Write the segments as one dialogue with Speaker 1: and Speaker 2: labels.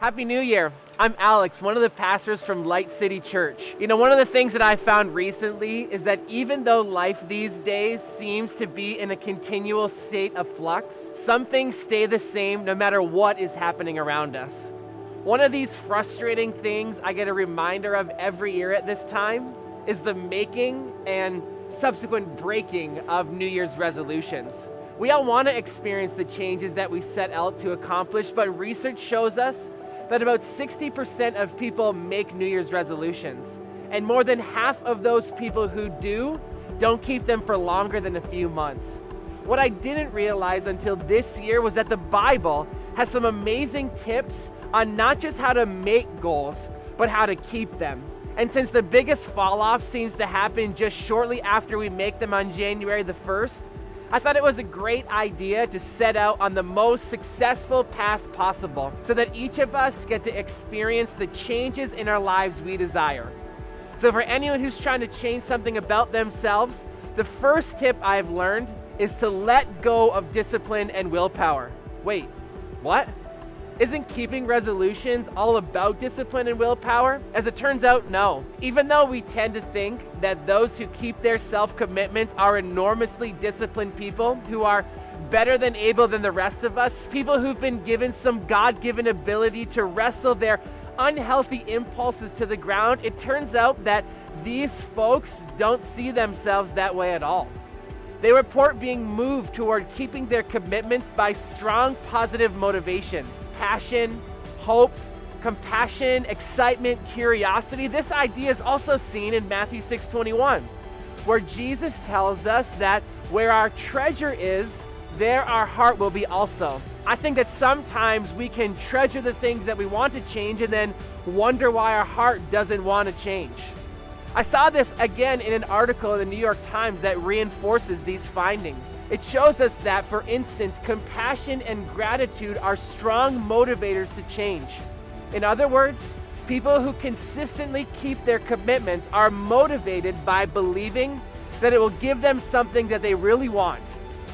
Speaker 1: Happy New Year. I'm Alex, one of the pastors from Light City Church. One of the things that I found recently is that even though life these days seems to be in a continual state of flux, some things stay the same no matter what is happening around us. One of these frustrating things I get a reminder of every year at this time is the making and subsequent breaking of New Year's resolutions. We all want to experience the changes that we set out to accomplish, but research shows us that about 60% of people make New Year's resolutions. And more than half of those people who do don't keep them for longer than a few months. What I didn't realize until this year was that the Bible has some amazing tips on not just how to make goals, but how to keep them. And since the biggest fall off seems to happen just shortly after we make them on January the 1st, I thought it was a great idea to set out on the most successful path possible so that each of us get to experience the changes in our lives we desire. So for anyone who's trying to change something about themselves, the first tip I've learned is to let go of discipline and willpower. Wait, what? Isn't keeping resolutions all about discipline and willpower? As it turns out, no. Even though we tend to think that those who keep their self-commitments are enormously disciplined people who are better than able than the rest of us, people who've been given some God-given ability to wrestle their unhealthy impulses to the ground, it turns out that these folks don't see themselves that way at all. They report being moved toward keeping their commitments by strong positive motivations, passion, hope, compassion, excitement, curiosity. This idea is also seen in Matthew 6:21, where Jesus tells us that where our treasure is, there our heart will be also. I think that sometimes we can treasure the things that we want to change and then wonder why our heart doesn't want to change. I saw this again in an article in the New York Times that reinforces these findings. It shows us that, for instance, compassion and gratitude are strong motivators to change. In other words, people who consistently keep their commitments are motivated by believing that it will give them something that they really want,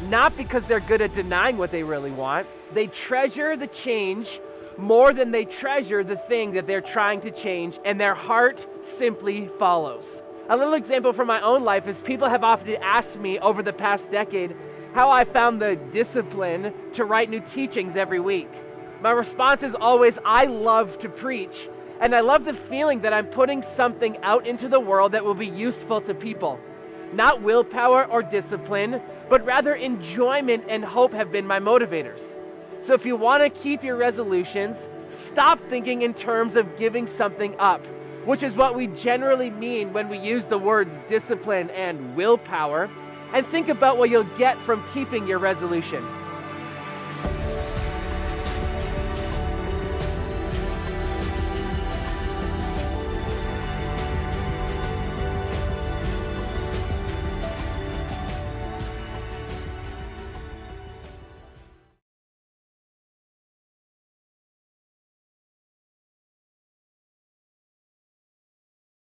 Speaker 1: not because they're good at denying what they really want. They treasure the change more than they treasure the thing that they're trying to change, and their heart simply follows. A little example from my own life is people have often asked me over the past decade how I found the discipline to write new teachings every week. My response is always, I love to preach, and I love the feeling that I'm putting something out into the world that will be useful to people. Not willpower or discipline, but rather enjoyment and hope have been my motivators. So if you want to keep your resolutions, stop thinking in terms of giving something up, which is what we generally mean when we use the words discipline and willpower, and think about what you'll get from keeping your resolution.